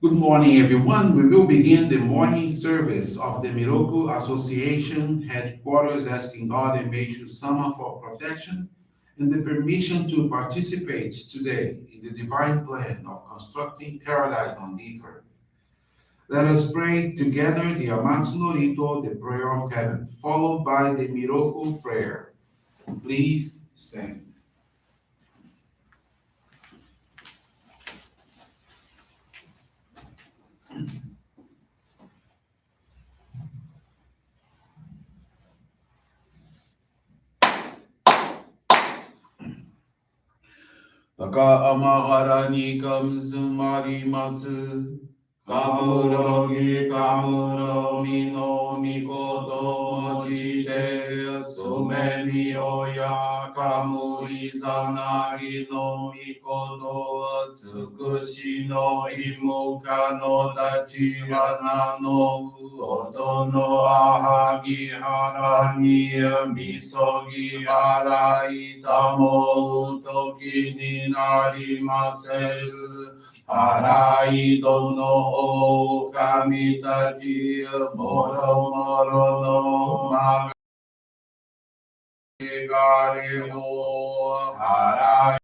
Good morning, everyone. We will begin the morning service of the Miroku Association headquarters, asking God and Meishu-sama for protection and the permission to participate today in the divine plan of constructing paradise on this earth. Let us pray together the Amatsu-Norito, the prayer of heaven, followed by the Miroku Prayer. Please stand. 高天原にかむすまります。かむろぎかむろみのみこともちて、すめみおやかむいざなぎのみことつくしのいむかのたちはなのおとのあはぎはらにみそぎはらいたもうときになりませる。あらいどの狼たちもろもろのまがれをあ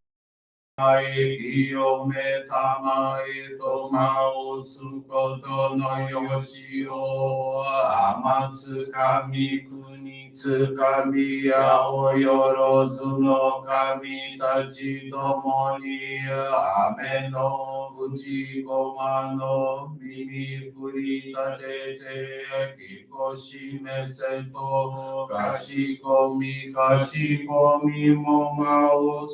らい清めたまえとまおすことのよしをあまつかみくにつかみやおよろずの神たちともに雨の口ごまの耳振り立ててきこしめせとかしこみもまおす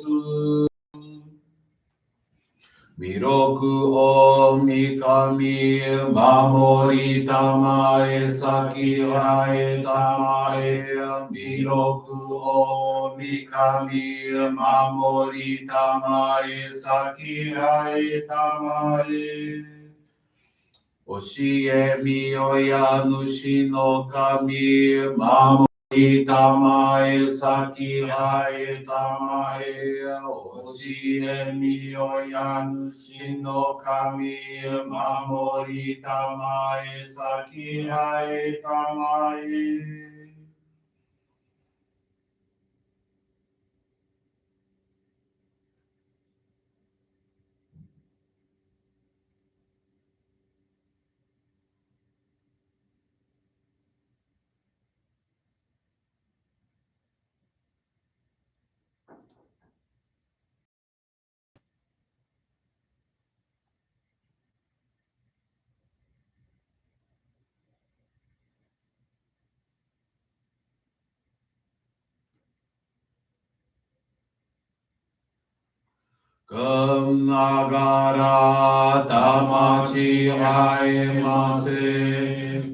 弥勒を三神守りたまえ先はえたまえ弥勒を三神守りたまえ先はえたまえ教えみよや主の神守りたまえ先はえたまえ教えみよや主の神守りたまえ先はえたまえくながらたまちあえませ。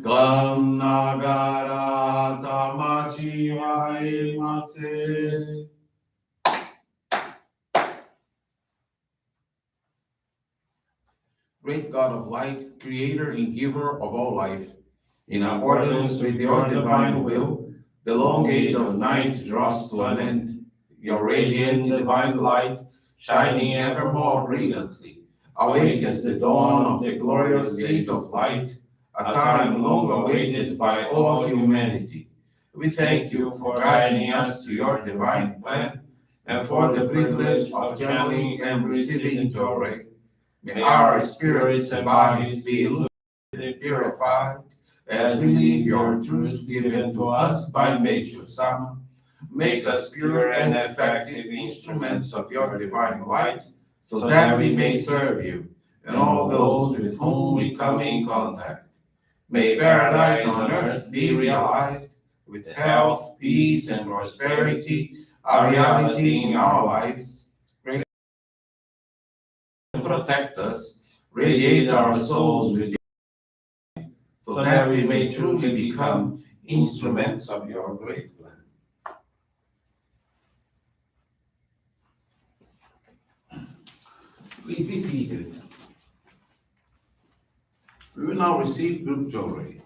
くながらたまちあえませ。Great God of light, creator and giver of all life, in accordance with your divine will, the long age of night draws to an end. Your radiant divine light, shining ever more brilliantly, awakens the dawn of the glorious age of light, a time long awaited by all humanity. We thank you for guiding us to your divine plan and for the privilege of channeling and receiving Johrei. May our spirits and bodies be illuminated and purified as we live your truth given to us by Meishu-sama. Make us pure and effective instruments of your divine light, so that we may serve you and all those with whom we come in contact. May paradise on earth be realized, with health, peace, and prosperity, a reality in our lives. Protect us, radiate our souls with your light, so that we may truly become instruments of your great plan. Please be seated. We will now receive group Johrei.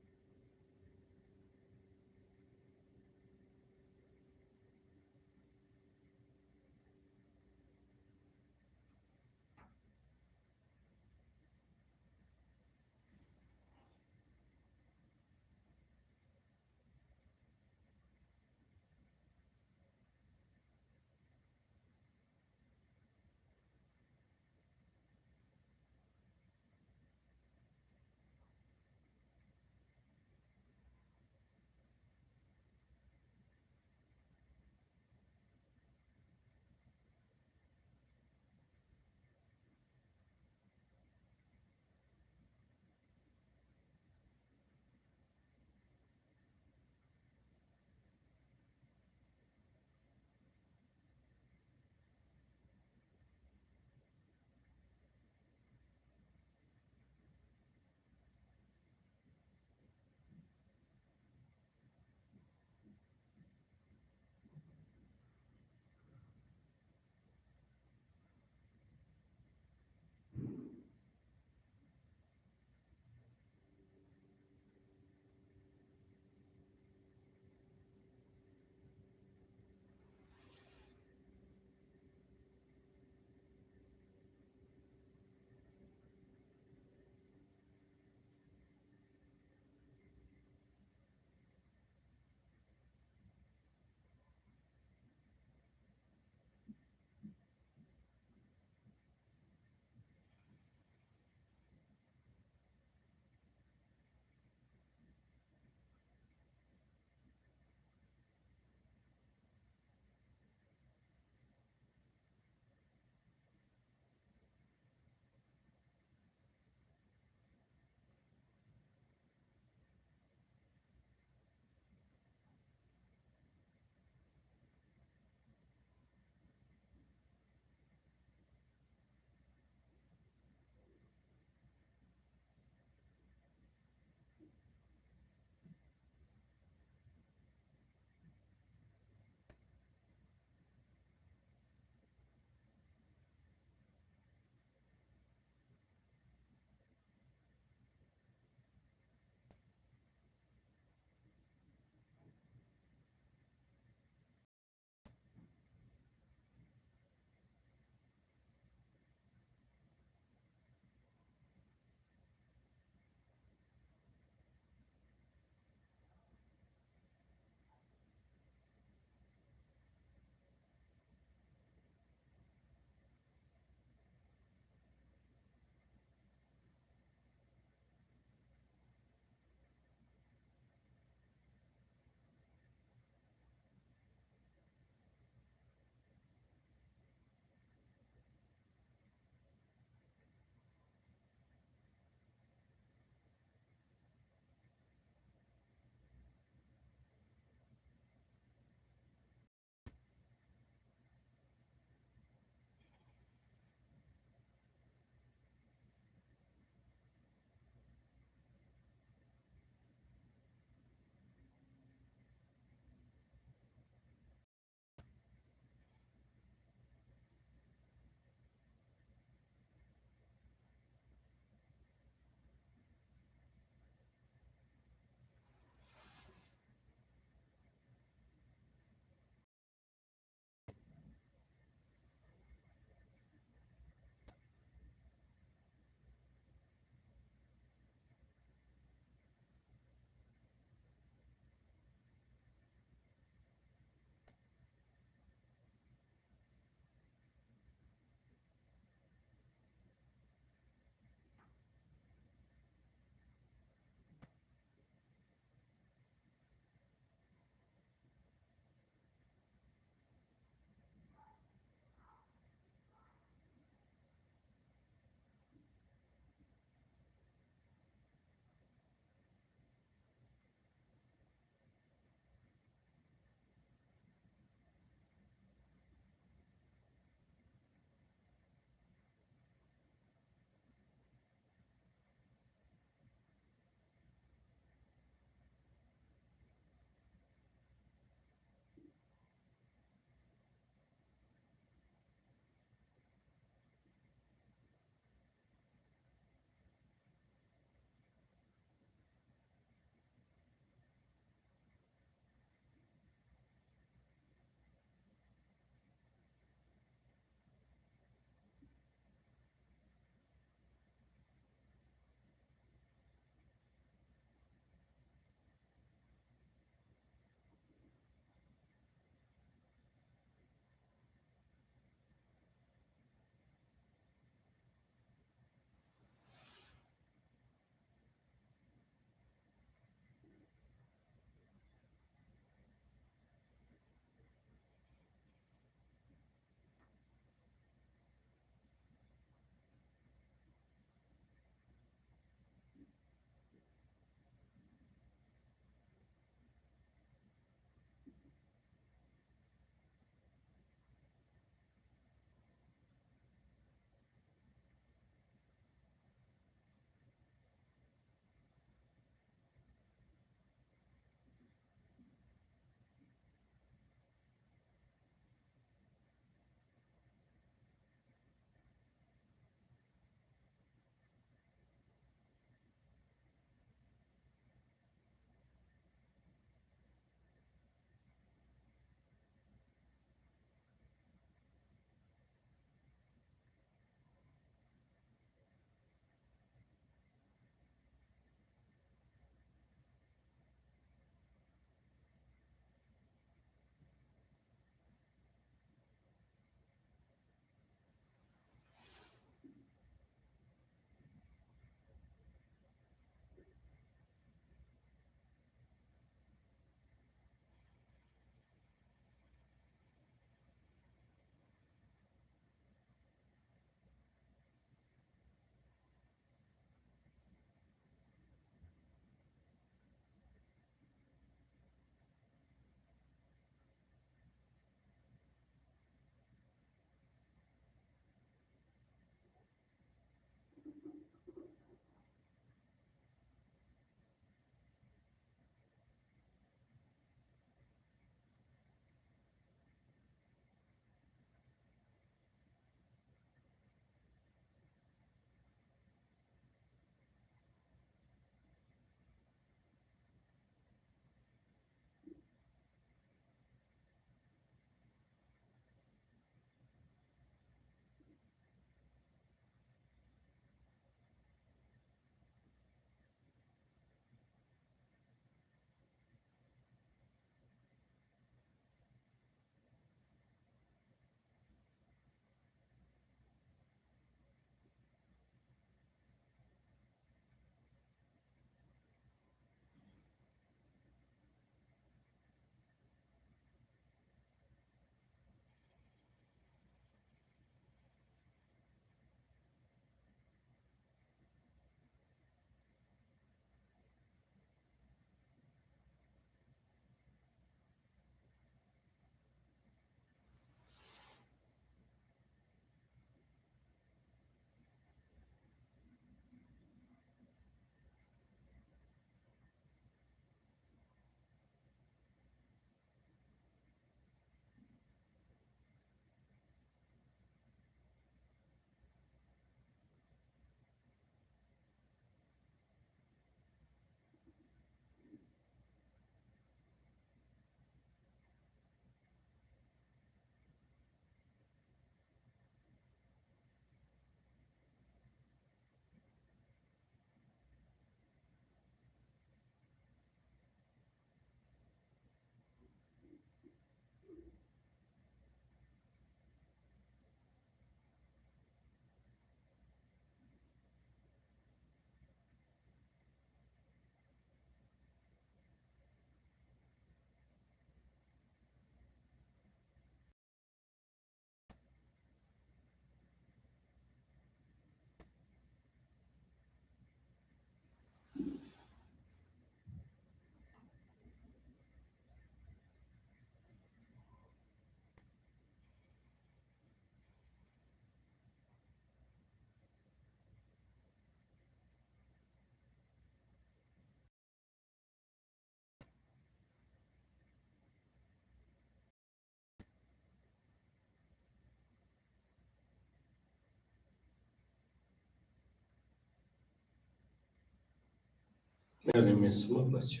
Elements, bless you.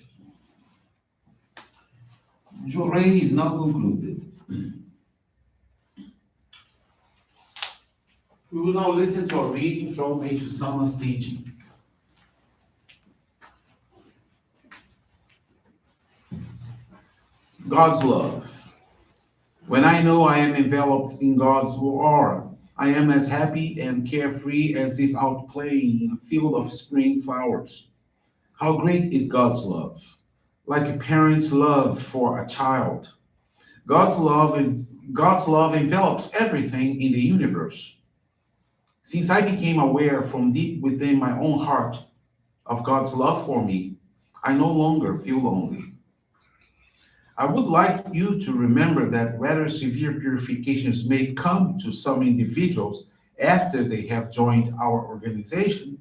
Johrei is now concluded. We will now listen to a reading from Meishu-sama's teachings. God's love. When I know I am enveloped in God's aura, I am as happy and carefree as if out playing in a field of spring flowers. How great is God's love! Like a parent's love for a child. God's love God's love envelops everything in the universe. Since I became aware from deep within my own heart of God's love for me, I no longer feel lonely. I would like you to remember that rather severe purifications may come to some individuals after they have joined our organization,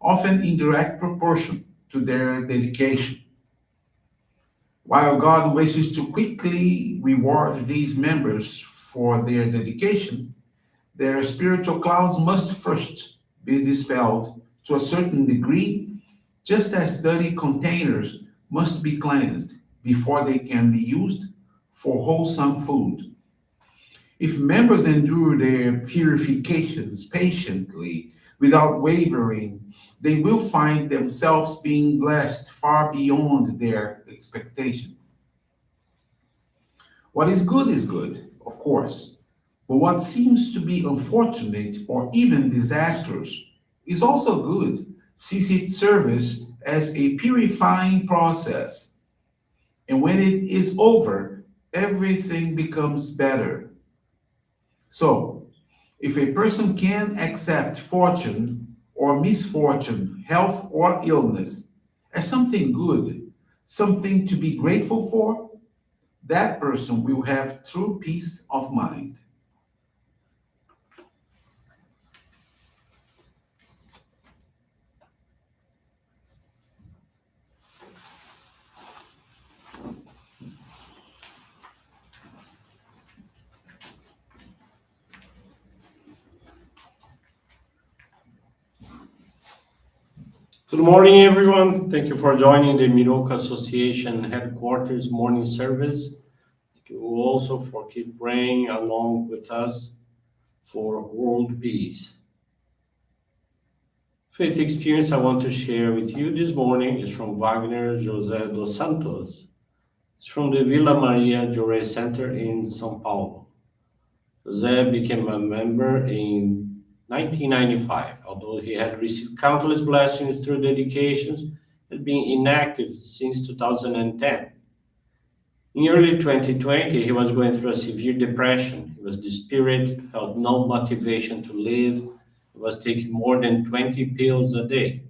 often in direct proportion to their dedication. While God wishes to quickly reward these members for their dedication, their spiritual clouds must first be dispelled to a certain degree, just as dirty containers must be cleansed before they can be used for wholesome food. If members endure their purifications patiently without wavering, they will find themselves being blessed far beyond their expectations. What is good, of course, but what seems to be unfortunate or even disastrous is also good, since it serves as a purifying process. And when it is over, everything becomes better. So, if a person can accept fortune or misfortune, health or illness as something good, something to be grateful for, that person will have true peace of mind. Good morning, everyone. Thank you for joining the Miroku Association headquarters morning service. Thank you also for keep praying along with us for world peace. Faith experience I want to share with you this morning is from Wagner José dos Santos. It's from the Vila Maria Johrei Center in São Paulo. José became a member in 1995, although he had received countless blessings through dedications and been inactive since 2010. In early 2020, he was going through a severe depression. He was dispirited, felt no motivation to live, he was taking more than 20 pills a day,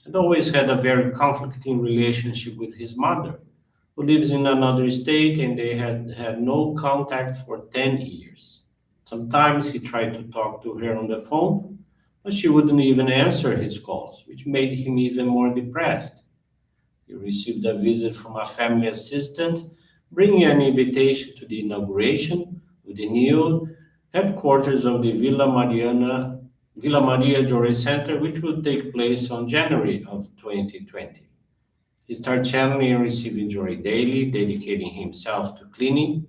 and always had a very conflicting relationship with his mother, who lives in another state and they had had no contact for 10 years. Sometimes he tried to talk to her on the phone, but she wouldn't even answer his calls, which made him even more depressed. He received a visit from a family assistant, bringing an invitation to the inauguration of the new headquarters of the Villa Maria Johrei Center, which would take place on January of 2020. He started channeling and receiving joy daily, dedicating himself to cleaning,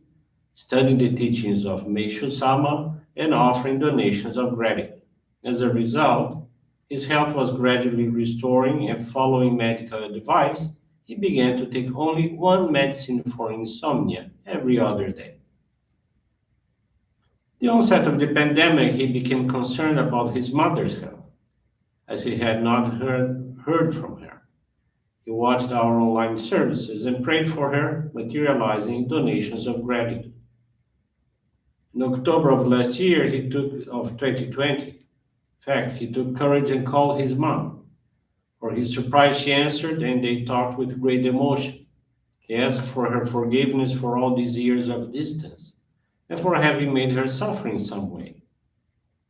studying the teachings of Meishu-sama, and offering donations of gratitude. As a result, his health was gradually restoring, and following medical advice, he began to take only one medicine for insomnia every other day. The onset of the pandemic, he became concerned about his mother's health, as he had not heard from her. He watched our online services and prayed for her, materializing donations of gratitude. In October of last year, of 2020, in fact, he took courage and called his mom. For his surprise, she answered and they talked with great emotion. He asked for her forgiveness for all these years of distance and for having made her suffer in some way.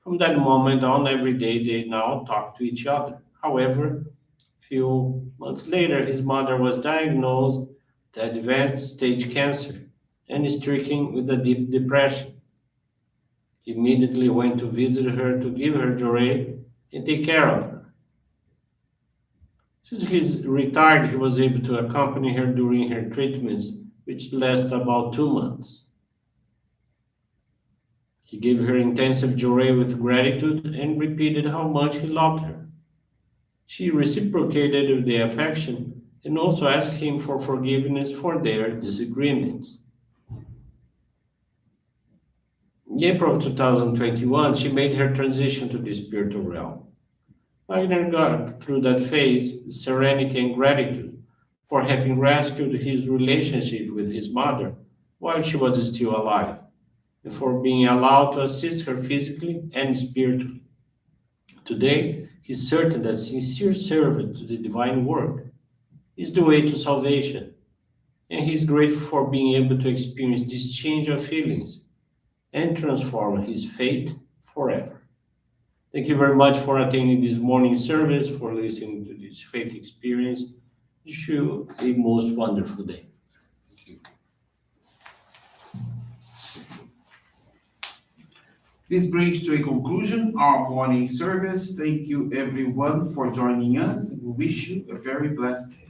From that moment on, every day they now talk to each other. However, few months later, his mother was diagnosed with advanced stage cancer and is stricken with a deep depression. He immediately went to visit her to give her Johrei and take care of her. Since he's retired, he was able to accompany her during her treatments, which lasted about 2 months. He gave her intensive joy with gratitude and repeated how much he loved her. She reciprocated the affection and also asked him for forgiveness for their disagreements. In April of 2021, she made her transition to the spiritual realm. Wagner got through that phase with serenity and gratitude for having rescued his relationship with his mother while she was still alive, and for being allowed to assist her physically and spiritually. Today, he's certain that sincere service to the divine work is the way to salvation, and he's grateful for being able to experience this change of feelings and transform his fate forever. Thank you very much for attending this morning service, for listening to this faith experience. Wish you a most wonderful day. Thank you. This brings to a conclusion our morning service. Thank you everyone for joining us. We wish you a very blessed day.